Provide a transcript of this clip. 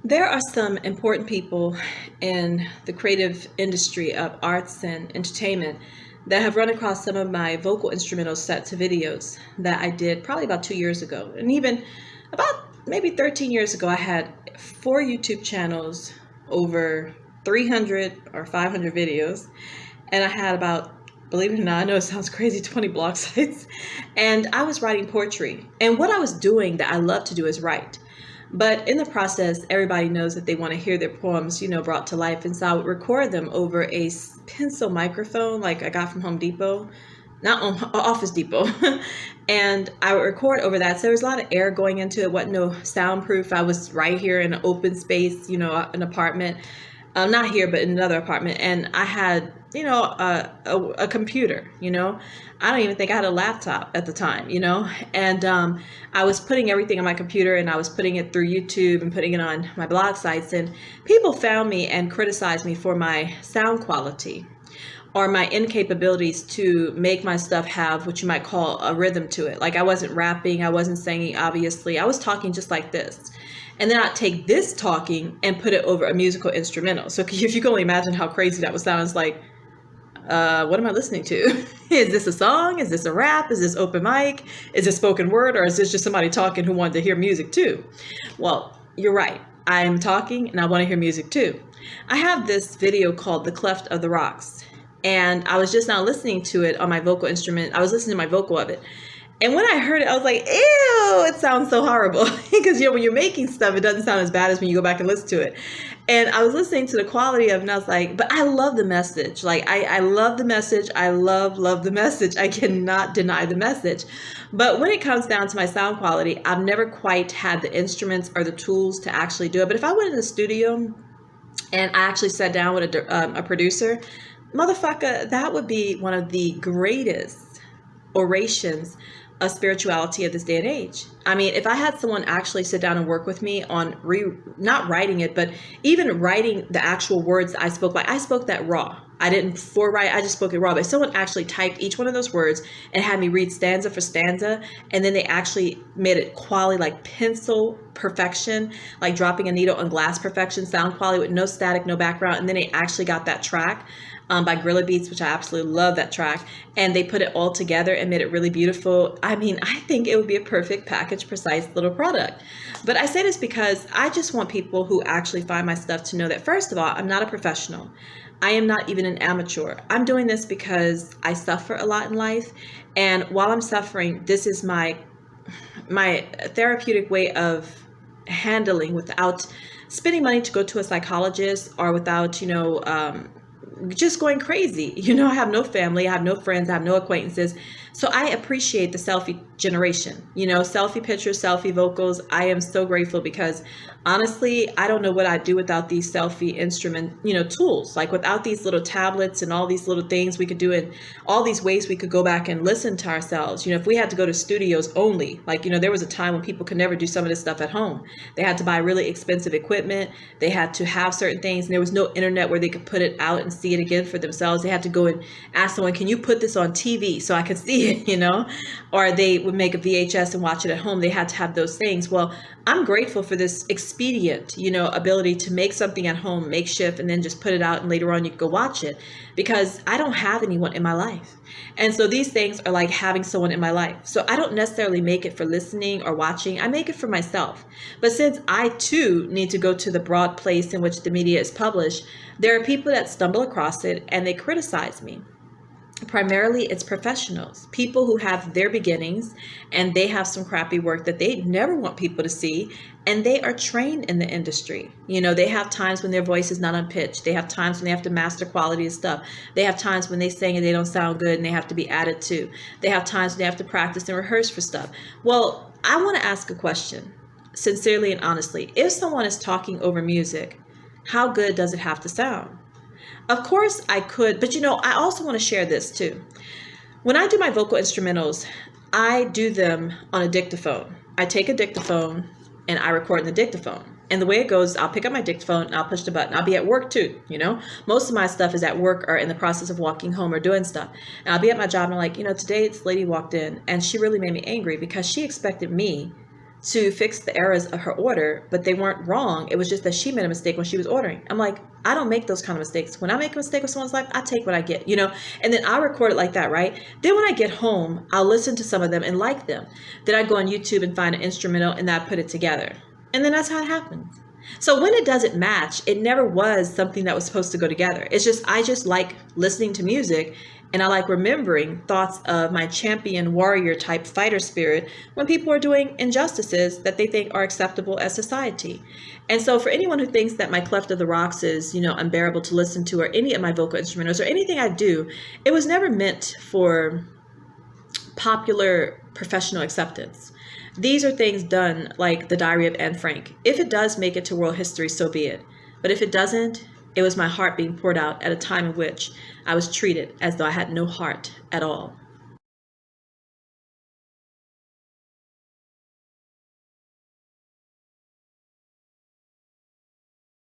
There are some important people in the creative industry of arts and entertainment that have run across some of my vocal instrumental set to videos that I did probably about 2 years ago. And even about maybe 13 years ago, I had 4 YouTube channels, over 300 or 500 videos. And I had about, believe it or not, I know it sounds crazy, 20 blog sites. And I was writing poetry. And what I was doing that I love to do is write. But in the process, everybody knows that they want to hear their poems, brought to life. And so I would record them over a pencil microphone, like I got from Home Depot, not Office Depot. And I would record over that. So there was a lot of air going into it, wasn't no soundproof. I was right here in an open space, an apartment. Not here, but in another apartment. And I had, a computer, I don't even think I had a laptop at the time, and I was putting everything on my computer and I was putting it through YouTube and putting it on my blog sites. And people found me and criticized me for my sound quality or my incapabilities to make my stuff have what you might call a rhythm to it. Like I wasn't rapping, I wasn't singing, obviously. I was talking just like this. And then I'd take this talking and put it over a musical instrumental. So if you can only imagine how crazy that would sound, it's like, what am I listening to? Is this a song? Is this a rap? Is this open mic? Is this spoken word? Or is this just somebody talking who wanted to hear music too? Well, you're right. I'm talking and I want to hear music too. I have this video called The Cleft of the Rocks. And I was just now listening to it on my vocal instrument. I was listening to my vocal of it. And when I heard it, I was like, ew, it sounds so horrible. Because, when you're making stuff, it doesn't sound as bad as when you go back and listen to it. And I was listening to the quality of it, and I was like, but I love the message. Like, I love the message. I love the message. I cannot deny the message. But when it comes down to my sound quality, I've never quite had the instruments or the tools to actually do it. But if I went in the studio and I actually sat down with a producer, motherfucker, that would be one of the greatest orations of spirituality of this day and age. I mean, if I had someone actually sit down and work with me on not writing it, but even writing the actual words that I spoke, like I spoke that raw. I didn't forewrite, I just spoke it raw. But if someone actually typed each one of those words and had me read stanza for stanza, and then they actually made it quality, like pencil perfection, like dropping a needle on glass perfection, sound quality with no static, no background, and then they actually got that track by Gorilla Beats, which I absolutely love that track, and they put it all together and made it really beautiful. I mean, I think it would be a perfect package, precise little product. But I say this because I just want people who actually find my stuff to know that, first of all, I'm not a professional. I am not even an amateur. I'm doing this because I suffer a lot in life, and while I'm suffering, this is my therapeutic way of handling without spending money to go to a psychologist or without, just going crazy. I have no family, I have no friends, I have no acquaintances. So I appreciate the selfie generation, selfie pictures, selfie vocals. I am so grateful because honestly, I don't know what I'd do without these selfie instrument, tools, like without these little tablets and all these little things we could do in all these ways we could go back and listen to ourselves. If we had to go to studios only, like, there was a time when people could never do some of this stuff at home. They had to buy really expensive equipment. They had to have certain things, and there was no internet where they could put it out and see it again for themselves. They had to go and ask someone, can you put this on TV so I could see it, or they would make a VHS and watch it at home. They had to have those things. Well, I'm grateful for this expedient, ability to make something at home, makeshift, and then just put it out and later on you can go watch it, because I don't have anyone in my life. And so these things are like having someone in my life. So I don't necessarily make it for listening or watching. I make it for myself. But since I too need to go to the broad place in which the media is published, there are people that stumble across it and they criticize me. Primarily, it's professionals, people who have their beginnings and they have some crappy work that they never want people to see, and they are trained in the industry. They have times when their voice is not on pitch. They have times when they have to master quality of stuff. They have times when they sing and they don't sound good and they have to be added to. They have times when they have to practice and rehearse for stuff. Well, I want to ask a question, sincerely and honestly. If someone is talking over music, how good does it have to sound? Of course I could, but I also want to share this too. When I do my vocal instrumentals, I do them on a dictaphone. I take a dictaphone and I record in the dictaphone. And the way it goes, I'll pick up my dictaphone and I'll push the button. I'll be at work too, Most of my stuff is at work or in the process of walking home or doing stuff. And I'll be at my job and I'm like, today this lady walked in and she really made me angry because she expected me to fix the errors of her order, but they weren't wrong. It was just that she made a mistake when she was ordering. I'm like, I don't make those kind of mistakes. When I make a mistake with someone's life, I take what I get, you know? And then I record it like that, right? Then when I get home, I'll listen to some of them and like them. Then I go on YouTube and find an instrumental and I put it together. And then that's how it happens. So when it doesn't match, it never was something that was supposed to go together. It's just, I just like listening to music, and I like remembering thoughts of my champion warrior type fighter spirit when people are doing injustices that they think are acceptable as society. And so for anyone who thinks that my Cleft of the Rocks is, you know, unbearable to listen to, or any of my vocal instrumentals or anything I do, it was never meant for popular professional acceptance. These are things done like the Diary of Anne Frank. If it does make it to world history, so be it. But if it doesn't, it was my heart being poured out at a time in which I was treated as though I had no heart at all.